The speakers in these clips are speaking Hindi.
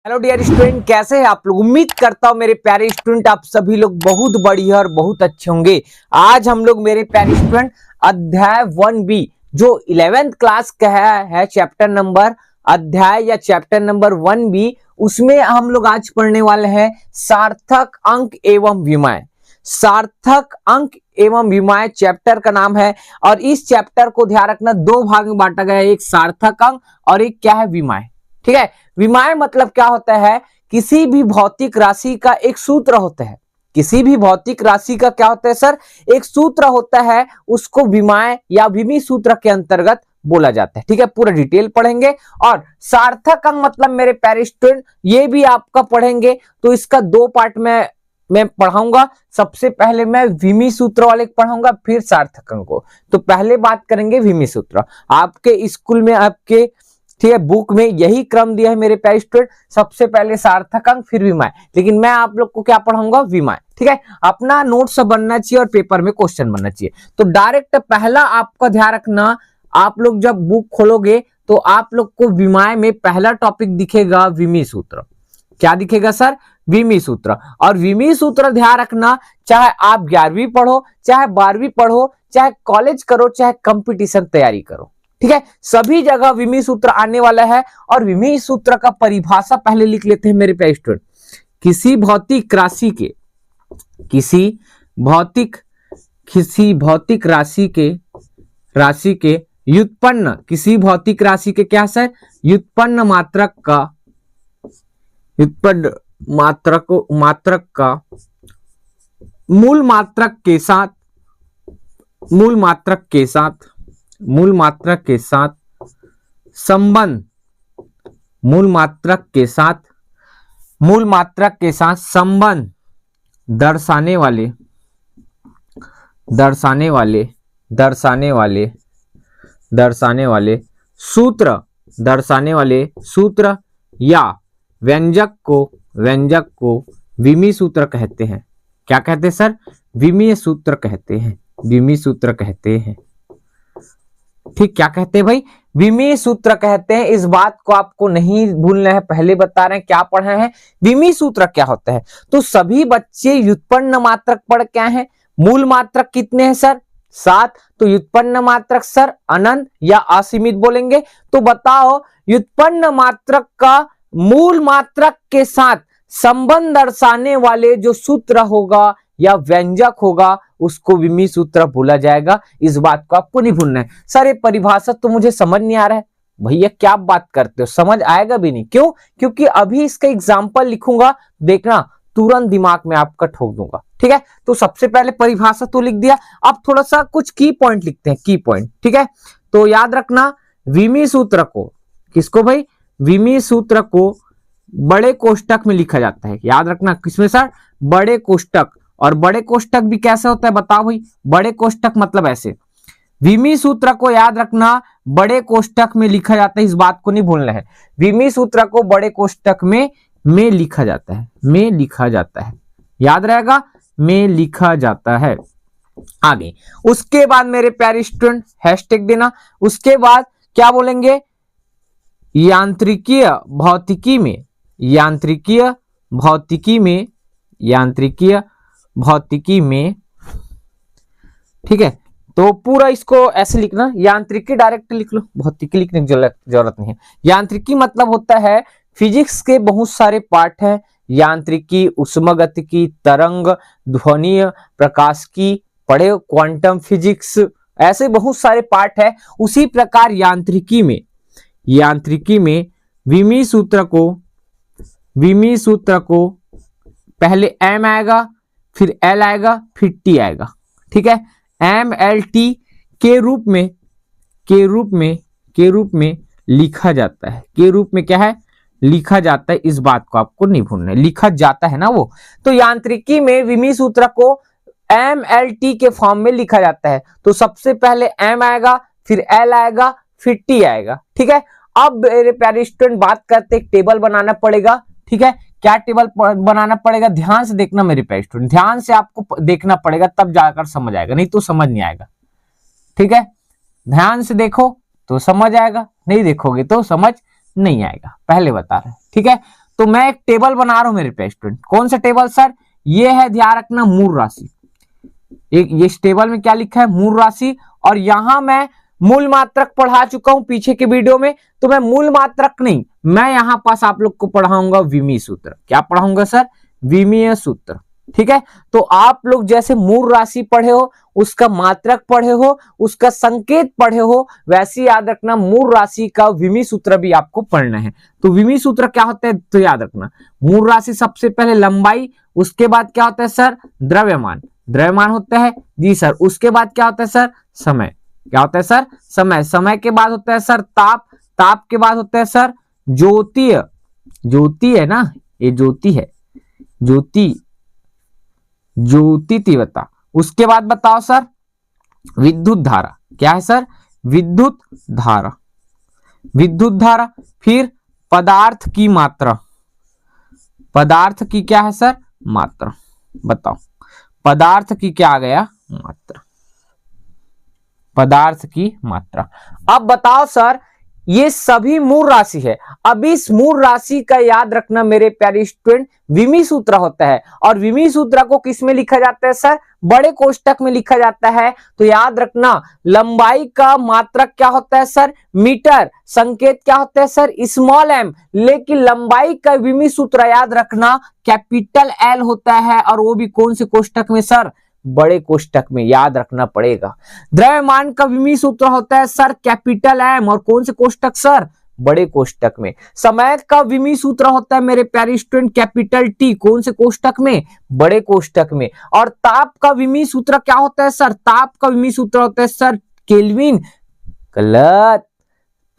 हेलो डियर स्टूडेंट, कैसे हैं आप लोग। उम्मीद करता हूं मेरे प्यारे स्टूडेंट आप सभी लोग बहुत बढ़िया और बहुत अच्छे होंगे। आज हम लोग मेरे प्यारे स्टूडेंट अध्याय 1B जो 11th क्लास का है चैप्टर नंबर अध्याय या चैप्टर नंबर 1B, उसमें हम लोग आज पढ़ने वाले हैं सार्थक अंक एवं विमाएं। सार्थक अंक एवं विमाएं चैप्टर का नाम है और इस चैप्टर को ध्यान रखना दो भाग में बांटा गया है, एक सार्थक अंक और एक क्या है विमाएं। ठीक है, विमाएं मतलब क्या होता है, किसी भी भौतिक राशि का एक सूत्र होता है। किसी भी भौतिक राशि का क्या होता है सर, एक सूत्र होता है, उसको विमाएं या विमी सूत्र के अंतर्गत बोला जाता है। ठीक है, पूरा डिटेल पढ़ेंगे। और सार्थक अंक मतलब मेरे प्यारे स्टूडेंट ये भी आपका पढ़ेंगे, तो इसका दो पार्ट में मैं पढ़ाऊंगा। सबसे पहले मैं विमी सूत्र वाले पढ़ाऊंगा, फिर सार्थक अंक को। तो पहले बात करेंगे विमी सूत्र। आपके स्कूल में आपके ठीक है बुक में यही क्रम दिया है मेरे प्यारे स्टूडेंट, सबसे पहले सार्थक अंक फिर विमाएं, लेकिन मैं आप लोग को क्या पढ़ाऊंगा, विमाएं। ठीक है, अपना नोट्स बनना चाहिए और पेपर में क्वेश्चन बनना चाहिए। तो डायरेक्ट पहला आपका ध्यान रखना, आप लोग जब बुक खोलोगे तो आप लोग को विमाएं में पहला टॉपिक दिखेगा विमी सूत्र। क्या दिखेगा सर, विमी सूत्र। और विमी सूत्र ध्यान रखना, चाहे आप 11वीं पढ़ो, चाहे 12वीं पढ़ो, चाहे कॉलेज करो, चाहे कंपटीशन तैयारी करो, ठीक है, सभी जगह विमी सूत्र आने वाला है। और विमी सूत्र का परिभाषा पहले लिख लेते हैं मेरे प्यारे स्टूडेंट। किसी भौतिक राशि के राशि के व्युत्पन्न, किसी भौतिक राशि के क्या सर, व्युत्पन्न मात्रक का मूल मात्रक के साथ संबंध दर्शाने वाले सूत्र या व्यंजक को विमी सूत्र कहते हैं। क्या कहते हैं सर, विमी सूत्र कहते हैं। ठीक, क्या कहते हैं भाई, विमी सूत्र कहते हैं। इस बात को आपको नहीं भूलना है, पहले बता रहे हैं क्या पढ़े हैं, विमी सूत्र क्या होता है। तो सभी बच्चे व्युत्पन्न मात्रक पढ़ क्या है, मूल मात्रक कितने हैं सर, 7। तो व्युत्पन्न मात्रक सर अनंत या असीमित बोलेंगे। तो बताओ, व्युत्पन्न मात्रक का मूल मात्रक के साथ संबंध दर्शाने वाले जो सूत्र होगा या व्यंजक होगा उसको विमी सूत्र बोला जाएगा। इस बात को आपको नहीं भूलना है। सर ये परिभाषा तो मुझे समझ नहीं आ रहा है। भैया क्या बात करते हो, समझ आएगा भी नहीं। क्यों, क्योंकि अभी इसका एग्जाम्पल लिखूंगा, देखना तुरंत दिमाग में आपका ठोक दूंगा। ठीक है, तो सबसे पहले परिभाषा तो लिख दिया, अब थोड़ा सा कुछ की पॉइंट लिखते हैं, की पॉइंट। ठीक है, तो याद रखना विमी सूत्र को, किसको भाई, विमी सूत्र को बड़े कोष्टक में लिखा जाता है। याद रखना किसमें सर, बड़े कोष्टक। और बड़े कोष्टक भी कैसे होता है बताओ भाई, बड़े कोष्टक मतलब ऐसे, विमी सूत्र को याद रखना बड़े कोष्टक में लिखा जाता है। इस बात को नहीं भूलना है, विमी सूत्र को बड़े कोष्टक में लिखा जाता है, याद रहेगा, में लिखा जाता है। आगे उसके बाद मेरे प्यारे स्टूडेंट हैशटैग देना। उसके बाद क्या बोलेंगे, यांत्रिकीय भौतिकी में, ठीक है, तो पूरा इसको ऐसे लिखना, यांत्रिकी डायरेक्ट लिख लो, भौतिकी लिखने की जरूरत नहीं है। यांत्रिकी मतलब होता है फिजिक्स के बहुत सारे पार्ट हैं, यांत्रिकी, उष्मागतिकी, तरंग, ध्वनि, प्रकाश की, पढ़े क्वांटम फिजिक्स, ऐसे बहुत सारे पार्ट है। उसी प्रकार यांत्रिकी में विमी सूत्र को पहले एम आएगा, फिर एल आएगा, फिर टी आएगा। ठीक है, एम एल टी के रूप में लिखा जाता है। के रूप में क्या है, लिखा जाता है। इस बात को आपको नहीं भूलना है, लिखा जाता है ना वो। तो यांत्रिकी में विमी सूत्र को एम एल टी के फॉर्म में लिखा जाता है। तो सबसे पहले एम आएगा, फिर एल आएगा, फिर टी आएगा। ठीक है, अब मेरे प्यारे स्टूडेंट बात करते, एक टेबल बनाना पड़ेगा। ठीक है, क्या टेबल बनाना पड़ेगा, ध्यान से देखना मेरे प्यारे स्टूडेंट, ध्यान से आपको देखना पड़ेगा, तब जाकर समझ आएगा, नहीं तो समझ नहीं आएगा। ठीक है, ध्यान से देखो तो समझ आएगा, नहीं देखोगे तो समझ नहीं आएगा, पहले बता रहे हैं। ठीक है, तो मैं एक टेबल बना रहा हूं मेरे पे स्टूडेंट। कौन सा टेबल सर? ये है, ध्यान रखना, मूल राशि। एक ये इस टेबल में क्या लिखा है? मूल राशि। और यहां मैं मूल मात्रक पढ़ा चुका हूं पीछे के वीडियो में, तो मैं मूल मात्रक नहीं, मैं यहां पास आप लोग को पढ़ाऊंगा विमीय सूत्र। क्या पढ़ाऊंगा सर? विमीय सूत्र। ठीक है, तो आप लोग जैसे मूल राशि पढ़े हो, उसका मात्रक पढ़े हो, उसका संकेत पढ़े हो, वैसे याद रखना मूल राशि का विमीय सूत्र भी आपको पढ़ना है। तो विमीय सूत्र क्या होता है? तो याद रखना, मूल राशि सबसे पहले लंबाई, उसके बाद क्या होता है सर? द्रव्यमान। द्रव्यमान होता है जी सर। उसके बाद क्या होता है सर? समय। क्या होता है सर? समय। समय के बाद होता है सर ताप। ताप के बाद होता है सर ज्योतीय। ज्योति है ना, ये ज्योति है, ज्योति, ज्योति तीव्रता। उसके बाद बताओ सर विद्युत धारा। क्या है सर? विद्युत धारा। विद्युत धारा। फिर पदार्थ की मात्रा। पदार्थ की क्या है सर? मात्रा। बताओ पदार्थ की क्या आ गया? मात्रा। पदार्थ की मात्रा। अब बताओ सर, ये सभी मूल राशि है। अब इस मूल राशि का याद रखना मेरे प्यारे स्टूडेंट, विमीय सूत्र होता है। और विमीय सूत्र को किस में लिखा जाता है सर? बड़े कोष्टक में लिखा जाता है। तो याद रखना, लंबाई का मात्रक क्या होता है सर? मीटर। संकेत क्या होता है सर? Small M. लेकिन लंबाई का विमीय सूत्र याद रखना कैपिटल एल होता है, और वो भी कौन से कोष्टक में सर? बड़े कोष्टक में। याद रखना पड़ेगा। द्रव्यमान का विमीय सूत्र होता है सर कैपिटल एम, और कौन से कोष्टक सर? बड़े कोष्टक में। समय का विमीय सूत्र होता है मेरे प्यारे स्टूडेंट कैपिटल टी, कौन से कोष्टक में? बड़े कोष्टक में। और ताप का विमीय सूत्र क्या होता है सर? ताप का विमीय सूत्र होता है सर केल्विन। गलत,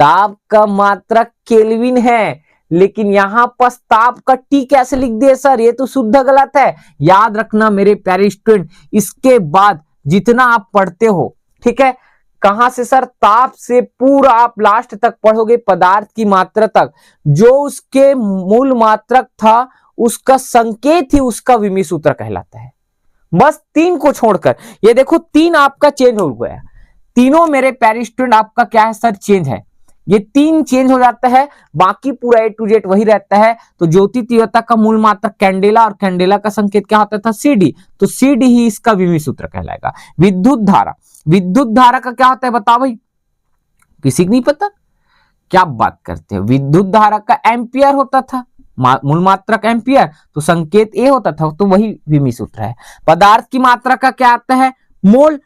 ताप का मात्रक केल्विन है, लेकिन यहां पर ताप का टी कैसे लिख दिए सर? ये तो शुद्ध गलत है। याद रखना मेरे प्यारे स्टूडेंट, इसके बाद जितना आप पढ़ते हो, ठीक है, कहां से सर? ताप से पूरा आप लास्ट तक पढ़ोगे पदार्थ की मात्रा तक, जो उसके मूल मात्रक था उसका संकेत ही उसका विमीय सूत्र कहलाता है। बस 3 को छोड़कर, ये देखो 3 आपका चेंज हो गया। तीनों मेरे प्यारे स्टूडेंट आपका क्या है सर? चेंज है। ये 3 चेंज हो जाता है, बाकी पूरा A to Z वही रहता है। तो ज्योति तीव्रता का मूल मात्रक कैंडेला, और कैंडेला का संकेत क्या होता था? CD। तो CD ही इसका विमीय सूत्र कहलाएगा। विद्युत धारा। विद्युत धारा का क्या होता है बताओ भाई? किसी को नहीं पता? क्या बात करते हैं? विद्युत धारा का एम्पियर होता था, मूल मात्रक एम्पियर, तो संकेत A होता था, तो वही विमीय सूत्र है। पदार्थ की मात्रा का क्या आता है? मोल,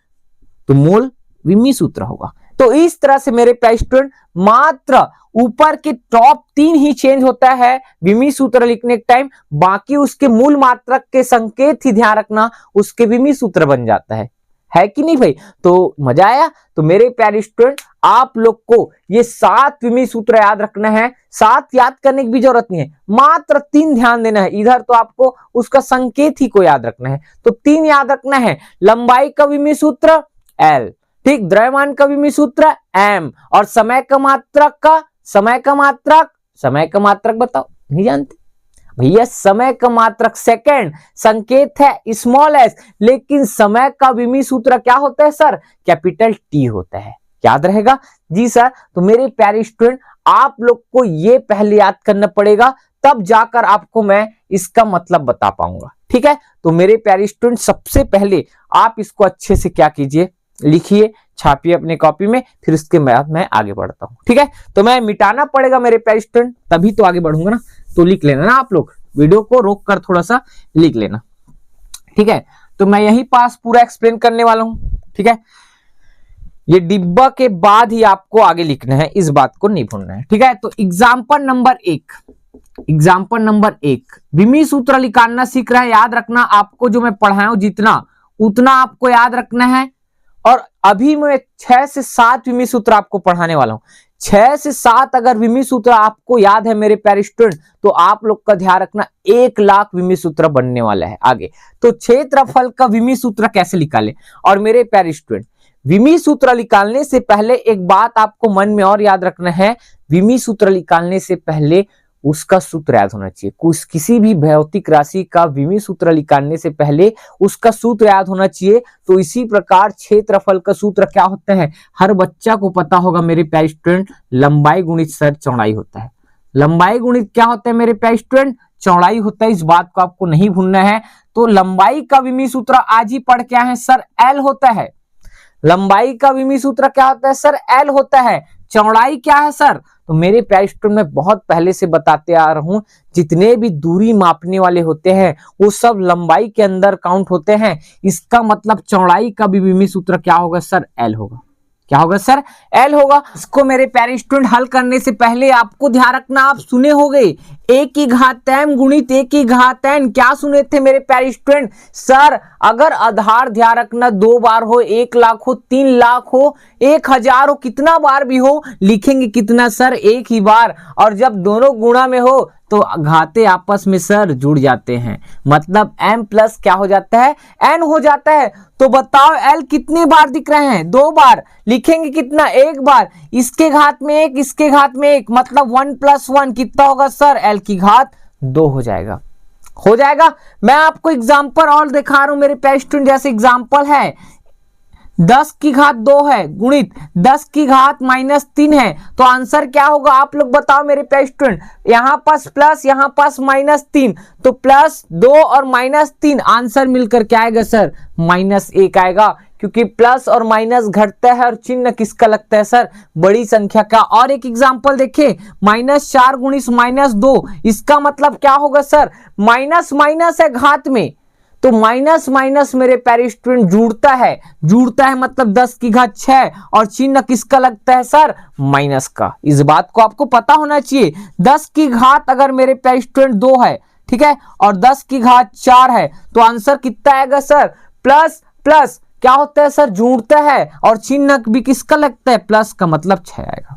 तो मोल विमीय सूत्र होगा। तो इस तरह से मेरे प्यारे स्टूडेंट मात्र ऊपर के टॉप 3 ही चेंज होता है विमीय सूत्र लिखने के टाइम, बाकी उसके मूल मात्रक के संकेत ही ध्यान रखना उसके विमीय सूत्र बन जाता है कि नहीं भाई? तो मजा आया? तो मेरे प्यारे स्टूडेंट, आप लोग को ये 7 विमीय सूत्र याद रखना है। 7 याद करने की भी जरूरत नहीं है, मात्र 3 ध्यान देना है। इधर तो आपको उसका संकेत ही को याद रखना है, तो 3 याद रखना है। लंबाई का विमीय सूत्र एल, ठीक, द्रव्यमान का विमीय सूत्र एम, और समय का मात्रक बताओ, नहीं जानते भैया? समय का मात्रक सेकंड, संकेत है स्मॉल एस, लेकिन समय का विमीय सूत्र क्या होता है सर? कैपिटल टी होता है। याद रहेगा जी सर। तो मेरे प्यारे स्टूडेंट, आप लोग को ये पहले याद करना पड़ेगा, तब जाकर आपको मैं इसका मतलब बता पाऊंगा। ठीक है, तो मेरे प्यारे स्टूडेंट, सबसे पहले आप इसको अच्छे से क्या कीजिए, लिखिए, छापिए अपने कॉपी में, फिर उसके बाद मैं आगे बढ़ता हूं। ठीक है, तो मैं मिटाना पड़ेगा मेरे प्यारे स्टूडेंट, तभी तो आगे बढ़ूंगा ना। तो लिख लेना ना आप लोग, वीडियो को रोक कर थोड़ा सा लिख लेना। ठीक है, तो मैं यही पास पूरा एक्सप्लेन करने वाला हूं। ठीक है, ये डिब्बा के बाद ही आपको आगे लिखना है, इस बात को नहीं भूलना है। ठीक है, तो एग्जाम्पल नंबर 1 विमीय सूत्र निकालना सीख रहा है। याद रखना, आपको जो मैं पढ़ाया जितना उतना आपको याद रखना है। और अभी मैं 6 से 7 विमीय सूत्र आपको पढ़ाने वाला हूं। 6 से 7 अगर विमीय सूत्र आपको याद है मेरे प्यारे स्टूडेंट, तो आप लोग का ध्यान रखना 1 लाख विमीय सूत्र बनने वाला है आगे। तो क्षेत्रफल का विमीय सूत्र कैसे निकाले? और मेरे प्यारे स्टूडेंट, विमीय सूत्र निकालने से पहले एक बात आपको मन में और याद रखना है, विमीय सूत्र निकालने से पहले उसका सूत्र याद होना चाहिए। किसी भी भौतिक राशि का विमीय सूत्र निकालने से पहले उसका सूत्र याद होना चाहिए। तो इसी प्रकार क्षेत्रफल का सूत्र क्या होता है, हर बच्चा को पता होगा मेरे प्यारे स्टूडेंट, लंबाई गुणित सर चौड़ाई होता है। लंबाई गुणित क्या होता है मेरे प्यारे स्टूडेंट, चौड़ाई होता है। इस बात को आपको नहीं भूलना है। तो लंबाई का विमी सूत्र आज ही पढ़ क्या है सर, एल होता है। लंबाई का विमी सूत्र क्या होता है सर, एल होता है। चौड़ाई क्या है सर, तो मेरे प्यारे स्टूडेंट मैं बहुत पहले से बताते आ रहा हूं, जितने भी दूरी मापने वाले होते हैं वो सब लंबाई के अंदर काउंट होते हैं। इसका मतलब चौड़ाई का भी विमी सूत्र क्या होगा सर, एल होगा। क्या होगा सर, एल होगा। इसको मेरे प्यारे स्टूडेंट हल करने से पहले आपको ध्यान रखना, आप सुने होंगे ए की घात m गुणित ए की घात n। क्या सुने थे मेरे प्यारे स्टूडेंट, सर अगर आधार ध्यान रखना 2 बार हो, 1 लाख हो, 3 लाख हो, 1000 हो, कितना बार भी हो, लिखेंगे कितना सर, एक ही बार। और जब दोनों गुणा में हो तो घाते आपस में सर जुड़ जाते हैं, मतलब m प्लस क्या हो जाता है, n हो जाता है। तो बताओ l कितने बार दिख रहे हैं, 2 बार। लिखेंगे कितना, 1 बार। इसके घात में 1, इसके घात में 1, मतलब 1 + 1 कितना होगा सर, l की घात 2 हो जाएगा। हो जाएगा। मैं आपको एग्जांपल और दिखा रहा हूं मेरे प्यारे स्टूडेंट। जैसे एग्जांपल है 10 की घात 2 है गुणित 10 की घात -3 है, तो आंसर क्या होगा आप लोग बताओ मेरे प्यारे स्टूडेंट। यहां पास प्लस, यहां पास -3, तो +2 और -3 आंसर मिलकर क्या आएगा सर, -1 आएगा। क्योंकि प्लस और माइनस घटता है और चिन्ह किसका लगता है सर, बड़ी संख्या का। और एक एग्जांपल देखिए, -4 गुणित -2, इसका मतलब क्या होगा सर, माइनस माइनस है घात में, तो माइनस माइनस मेरे प्यारे स्टूडेंट जुड़ता है। जुड़ता है मतलब 10 की घात 6 और चिन्ह किसका लगता है सर, माइनस का। इस बात को आपको पता होना चाहिए। 10 की घात अगर मेरे प्यारे स्टूडेंट 2 है, ठीक है, और 10 की घात 4 है, तो आंसर कितना आएगा सर, प्लस प्लस क्या होता है सर, जुड़ता है और चिन्ह भी किसका लगता है, प्लस का, मतलब 6 आएगा।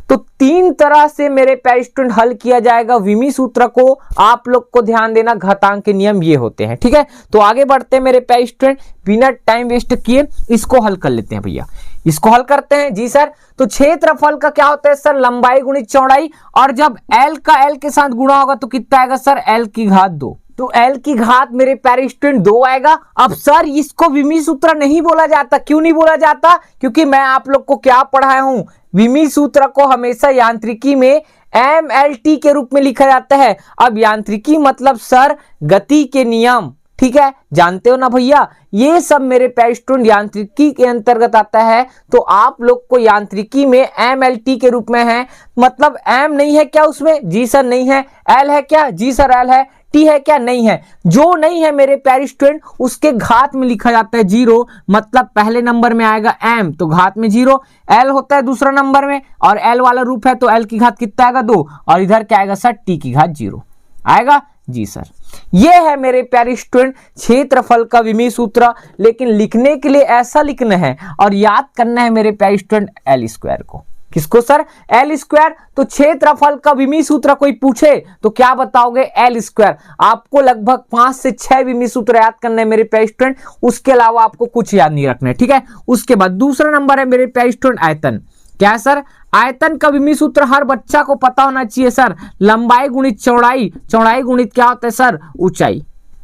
तो 3 तरह से मेरे प्यारे स्टूडेंट हल किया जाएगा विमी सूत्र को। आप लोग को ध्यान देना, घातांक के नियम ये होते हैं, ठीक है। तो आगे बढ़ते हैं मेरे प्यारे स्टूडेंट, बिना टाइम वेस्ट किए इसको हल कर लेते हैं भैया। इसको हल करते हैं जी सर। तो क्षेत्रफल का क्या होता है सर, लंबाई गुणित चौड़ाई, और जब l का l के साथ गुणा होगा तो कितना आएगा सर, l की घात 2। तो l की घात मेरे प्यारे स्टूडेंट 2 आएगा। अब सर इसको विमी सूत्र नहीं बोला जाता, क्यों नहीं बोला जाता, क्योंकि मैं आप लोग को क्या पढ़ाया हूं, विमी सूत्र को हमेशा यांत्रिकी में MLT के रूप में लिखा जाता है। अब यांत्रिकी मतलब सर गति के नियम, ठीक है, जानते हो ना भैया, ये सब मेरे प्यारे स्टूडेंट यांत्रिकी के अंतर्गत आता है। तो आप लोग को यांत्रिकी में MLT के रूप में है, मतलब M नहीं है क्या उसमें, जी सर नहीं है। L है क्या, जी सर L है। T है क्या, नहीं है। जो नहीं है मेरे प्यारे स्टूडेंट उसके घात में लिखा जाता है 0, मतलब पहले नंबर में आएगा M तो घात में 0, L होता है दूसरा नंबर में और L वाला रूप है तो L की घात कितना आएगा 2, और इधर क्या आएगा सर, T की घात 0 आएगा। जी सर, ये है मेरे प्यारे स्टूडेंट क्षेत्रफल का विमी सूत्र। लेकिन लिखने के लिए ऐसा लिखना है और याद करना है मेरे प्यारे स्टूडेंट L² को। किसको सर, L²। तो क्षेत्रफल का विमी सूत्र कोई पूछे तो क्या बताओगे, L²। आपको लगभग 5 से 6 विमी सूत्र याद करना है मेरे प्यारे स्टूडेंट, उसके अलावा आपको कुछ याद नहीं रखना है, ठीक है। उसके बाद दूसरा नंबर है मेरे प्यारे स्टूडेंट आयतन। क्या सर, आयतन का विमी सूत्र हर बच्चा को पता होना चाहिए सर, लंबाई गुणित चौड़ाई, चौड़ाई गुणित क्या होता है सर, ऊंचाई,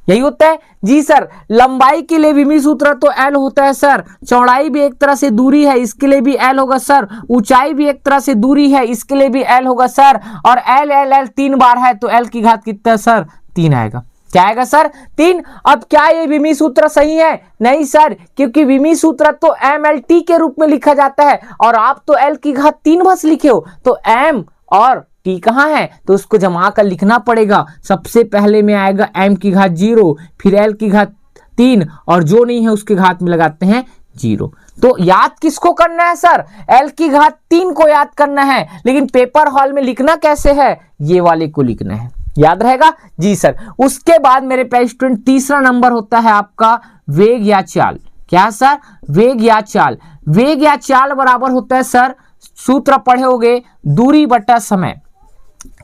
यही होता है। जी सर, लंबाई के लिए विमी सूत्र तो L होता है सर, चौड़ाई भी एक तरह से दूरी है, इसके लिए भी L होगा सर, ऊंचाई भी एक तरह से दूरी है, इसके लिए भी L होगा सर, और L L L 3 बार है तो L की घात कितना है सर, 3 आएगा। क्या आएगा सर, 3। अब क्या ये विमी सूत्र सही है, नहीं सर, क्योंकि विमी सूत्र तो MLT के रूप में लिखा जाता है और आप तो L की घात 3 बस लिखे हो, तो M और T कहाँ है, तो उसको जमा कर लिखना पड़ेगा। सबसे पहले में आएगा M की घात 0, फिर L की घात 3, और जो नहीं है उसके घात में लगाते हैं 0। तो याद किसको करना है सर, L की घात 3 को याद करना है, लेकिन पेपर हॉल में लिखना कैसे है, ये वाले को लिखना है, याद रहेगा। जी सर, उसके बाद मेरे प्यारे स्टूडेंट तीसरा नंबर होता है आपका वेग या चाल। क्या सर, वेग या चाल। वेग या चाल बराबर होता है सर, सूत्र पढ़े होगे, दूरी बटा समय।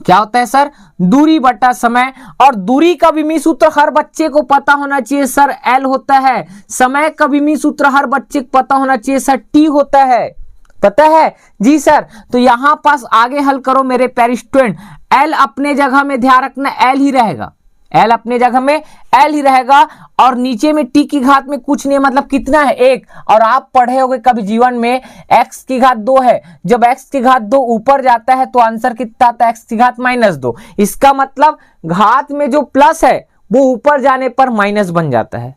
क्या होता है सर, दूरी बटा समय। और दूरी का विमी सूत्र हर बच्चे को पता होना चाहिए सर, L होता है। समय का विमी सूत्र हर बच्चे को पता होना चाहिए सर, T होता है, पता है। जी सर, तो यहां पास आगे हल करो मेरे प्यारे स्टूडेंट, L अपने जगह में ध्यान रखना L ही रहेगा, एल अपने जगह में एल ही रहेगा, और नीचे में टी की घात में कुछ नहीं है, मतलब कितना है 1। और आप पढ़े होंगे कभी जीवन में एक्स की घात 2 है, जब एक्स की घात 2 ऊपर जाता है तो आंसर कितना आता है, एक्स की घात -2। इसका मतलब घात में जो प्लस है वो ऊपर जाने पर माइनस बन जाता है,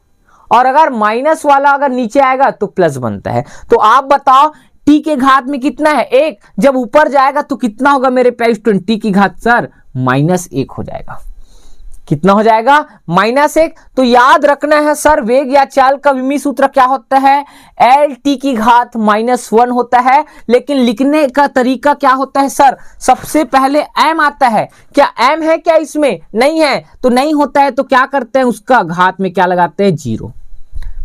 और अगर माइनस वाला अगर नीचे आएगा तो प्लस बनता है। तो आप बताओ टी के घात में कितना है 1, जब ऊपर जाएगा तो कितना होगा मेरे प्यारे स्टूडेंट, टी की घात सर -1 हो जाएगा। कितना हो जाएगा, -1। तो याद रखना है सर, वेग या चाल का विमी सूत्र क्या होता है, एल टी की घात -1 होता है। लेकिन लिखने का तरीका क्या होता है सर, सबसे पहले एम आता है। क्या एम है क्या इसमें, नहीं है, तो नहीं होता है तो क्या करते हैं, उसका घात में क्या लगाते हैं 0।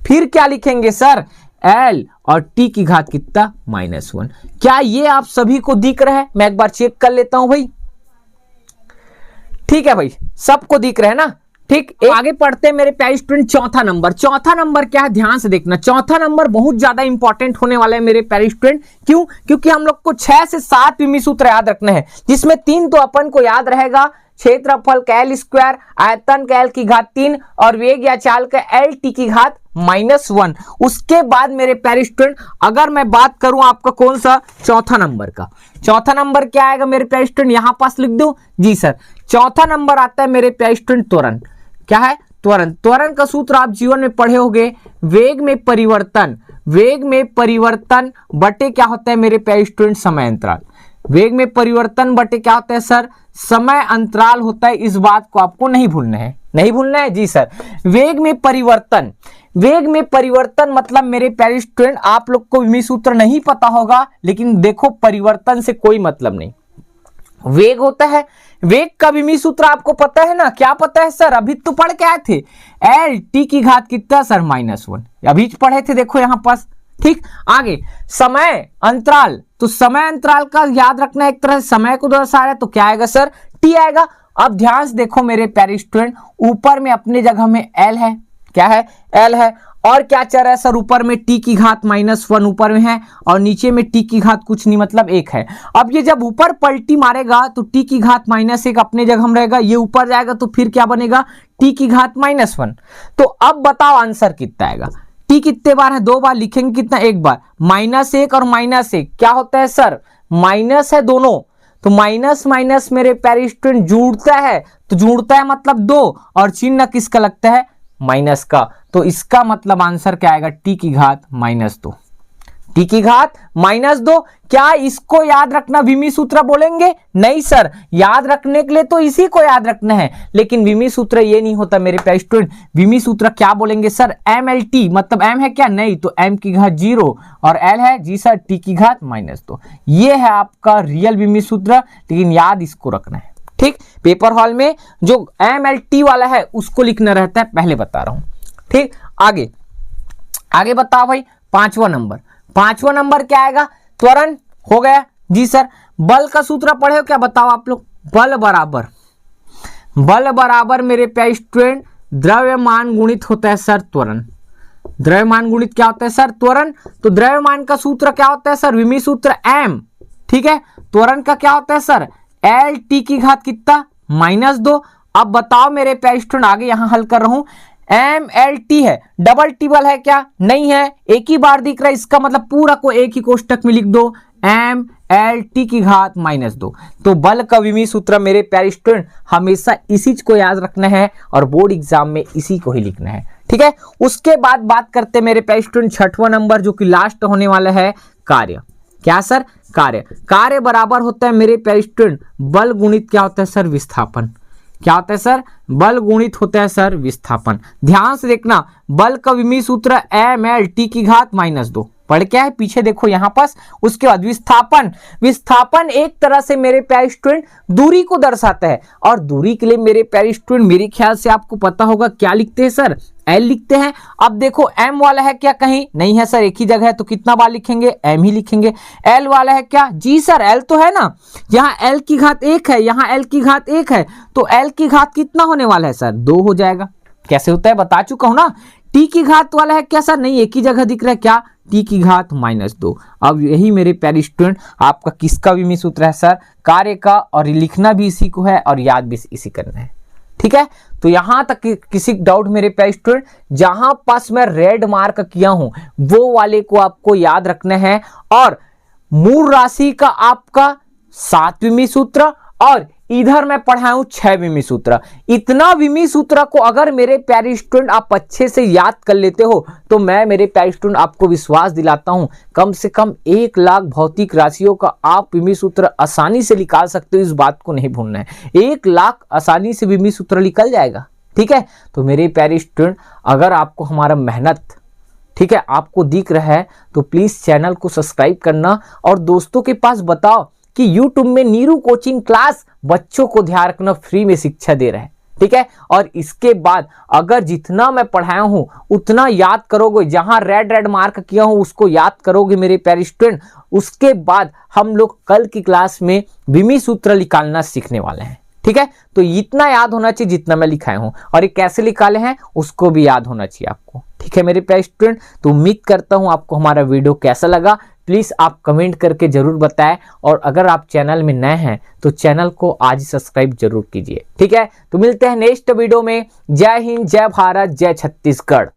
फिर क्या लिखेंगे सर, एल और टी की घात कितना -1। क्या ये आप सभी को दिख रहा है, मैं एक बार चेक कर लेता हूं भाई। ठीक है भाई, सबको दिख रहा है ना, ठीक। आगे पढ़ते हैं मेरे प्यारे स्टूडेंट, चौथा नंबर। चौथा नंबर क्या है, ध्यान से देखना। चौथा नंबर बहुत ज्यादा इंपॉर्टेंट होने वाला है मेरे प्यारे स्टूडेंट। क्यों, क्योंकि हम लोग को 6 से 7 विमी सूत्र याद रखने हैं, जिसमें 3 तो अपन को याद रहेगा, क्षेत्रफल का एल स्क्वायर, आयतन का एल की घात 3, और वेग या चाल का एल टी की घात -1। उसके बाद मेरे प्यारे स्टूडेंट अगर मैं बात करूं आपका कौन सा, चौथा नंबर का। चौथा नंबर क्या आएगा मेरे प्यारे स्टूडेंट, यहां पास लिख दो जी सर। चौथा नंबर आता है मेरे प्यारे स्टूडेंट त्वरण। क्या है, त्वरण। त्वरण का सूत्र आप जीवन में पढ़े होंगे, वेग में परिवर्तन, वेग में परिवर्तन बटे क्या होता है मेरे प्यारे स्टूडेंट, समय अंतराल। वेग में परिवर्तन बटे क्या होता है सर, समय अंतराल होता है। इस बात को आपको नहीं भूलना है, नहीं भूलना है जी सर। वेग में परिवर्तन, वेग में परिवर्तन मतलब मेरे प्यारे स्टूडेंट आप लोग को विमी सूत्र नहीं पता होगा, लेकिन देखो परिवर्तन से कोई मतलब नहीं, वेग होता है। वेग का विमी सूत्र आपको पता है ना, क्या पता है सर, अभी तो पढ़ के आए थे, एल टी की घात कितना सर -1, अभी पढ़े थे, देखो यहां पास। ठीक, आगे समय अंतराल, तो समय अंतराल का याद रखना, एक तरह से समय को दर्शा रहा है, तो क्या आएगा सर, टी आएगा। अब ध्यान से देखो मेरे प्यारे स्टूडेंट, ऊपर में अपने जगह में एल है, क्या है, एल है, और क्या चर है सर, ऊपर में टी की घात -1 ऊपर में है, और नीचे में टी की घात कुछ नहीं मतलब 1 है। अब ये जब ऊपर पलटी मारेगा तो टी की घात -1 अपने जगह में रहेगा, ये ऊपर जाएगा तो फिर क्या बनेगा, टी की घात -1। तो अब बताओ आंसर कितना आएगा, टी कितने बार है, 2 बार, लिखेंगे कितना, 1 बार। -1 और -1 क्या होता है सर, माइनस है दोनों, तो माइनस माइनस मेरे प्यारे स्टूडेंट जुड़ता है, तो जुड़ता है मतलब 2, और चिन्ह किसका लगता है, माइनस का। तो इसका मतलब आंसर क्या आएगा, टी की घात -2, टी की घात -2। क्या इसको याद रखना विमी सूत्र बोलेंगे, नहीं सर, याद रखने के लिए तो इसी को याद रखना है, लेकिन विमी सूत्र ये नहीं होता मेरे प्यारे स्टूडेंट। विमी सूत्र क्या बोलेंगे सर, एम एल टी, मतलब एम है क्या, नहीं, तो एम की घात 0 और एल है जी सर टी की घात -2। ये है आपका रियल विमी सूत्र, लेकिन याद इसको रखना है। ठीक, पेपर हॉल में जो एम एल टी वाला है उसको लिखना रहता है, पहले बता रहा हूं। ठीक, आगे आगे बताओ भाई, पांचवा नंबर। पांचवा नंबर क्या आएगा, त्वरण हो गया जी सर। बल का सूत्र पढ़े हो क्या, बताओ आप लोग। बल बराबर मेरे प्यारे स्टूडेंट द्रव्यमान गुणित होता है सर त्वरण। द्रव्यमान गुणित क्या होता है सर, त्वरण। तो द्रव्यमान का सूत्र क्या होता है सर, विमी सूत्र एम। ठीक है, त्वरण का क्या होता है सर, एल टी की घात कितना -2। अब बताओ मेरे प्यारे स्टूडेंट, आगे यहां हल कर रहा हूं, एम एल टी है, डबल टेबल है क्या, नहीं है, एक ही बार दिख रहा है, इसका मतलब पूरा को एक ही कोष्टक में लिख दो, एम एल टी की घात -2। तो बल का विमी सूत्र मेरे प्यारे स्टूडेंट हमेशा इसी को याद रखना है, और बोर्ड एग्जाम में इसी को ही लिखना है। ठीक है, उसके बाद बात करते हैं मेरे प्यारे स्टूडेंट छठवां नंबर, जो कि लास्ट होने वाला है, कार्य। क्या सर, कार्य। कार्य बराबर होता है मेरे प्यारे स्टूडेंट बल गुणित क्या होता है सर, विस्थापन। क्या होता है सर, बल गुणित होता है सर विस्थापन। ध्यान से देखना, बल का विमी सूत्र एम एल टी की घात -2, पढ़ क्या है पीछे देखो यहां पास। उसके बाद विस्थापन। विस्थापन एक तरह से मेरे प्यारे स्टूडेंट दूरी को दर्शाता है, और दूरी के लिए मेरे प्यारे स्टूडेंट मेरे ख्याल से आपको पता होगा क्या लिखते हैं सर, एल लिखते हैं। अब देखो एम वाला है क्या, कहीं नहीं है सर, एक ही जगह है, तो कितना बार लिखेंगे, एम ही लिखेंगे। एल वाला है क्या, जी सर एल तो है ना, यहाँ एल की घात 1 है, यहाँ एल की घात 1 है, तो एल की घात कितना होने वाला है सर, 2 हो जाएगा। कैसे होता है बता चुका हूं ना। टी की घात वाला है क्या सर, नहीं, एक ही जगह दिख रहा है, क्या, टी की घात -2। अब यही मेरे प्यारे स्टूडेंट आपका किसका विमी सूत्र है सर, कार्य का, और लिखना भी इसी को है और याद भी इसी करना है। ठीक है। तो यहां तक किसी डाउट मेरे प्यारे स्टूडेंट, जहां पास मैं रेड मार्क किया हूं वो वाले को आपको याद रखना है। और मूल राशि का आपका 7 विमी सूत्र और इधर मैं पढ़ाऊं 6 विमी सूत्र। इतना विमी सूत्र को अगर मेरे प्यारे स्टूडेंट आप अच्छे से याद कर लेते हो तो मैं मेरे प्यारे स्टूडेंट आपको विश्वास दिलाता हूं कम से कम 1 लाख भौतिक राशियों का आप विमी सूत्र आसानी से निकाल सकते हो। इस बात को नहीं भूलना है, 1 लाख आसानी से विमी सूत्र निकल जाएगा। ठीक है। तो मेरे प्यारे स्टूडेंट, अगर आपको हमारा मेहनत ठीक है आपको दिख रहा है तो प्लीज चैनल को सब्सक्राइब करना और दोस्तों के पास बताओ कि YouTube में नीरू कोचिंग क्लास बच्चों को ध्यान रखना फ्री में शिक्षा दे रहे हैं। ठीक है। और इसके बाद अगर जितना मैं पढ़ाया हूं उतना याद करोगे, जहां रेड मार्क किया हूं उसको याद करोगे मेरे प्यारे स्टूडेंट, उसके बाद हम लोग कल की क्लास में विमी सूत्र निकालना सीखने वाले हैं। ठीक है। तो इतना याद होना चाहिए जितना मैं लिखाया हूं, और ये कैसे निकाले हैं उसको भी याद होना चाहिए आपको। ठीक है मेरे प्यारे स्टूडेंट, तो उम्मीद करता हूं आपको हमारा वीडियो कैसा लगा। प्लीज आप कमेंट करके जरूर बताएं, और अगर आप चैनल में नए हैं तो चैनल को आज ही सब्सक्राइब जरूर कीजिए। ठीक है। तो मिलते हैं नेक्स्ट वीडियो में। जय हिंद, जय भारत, जय छत्तीसगढ़।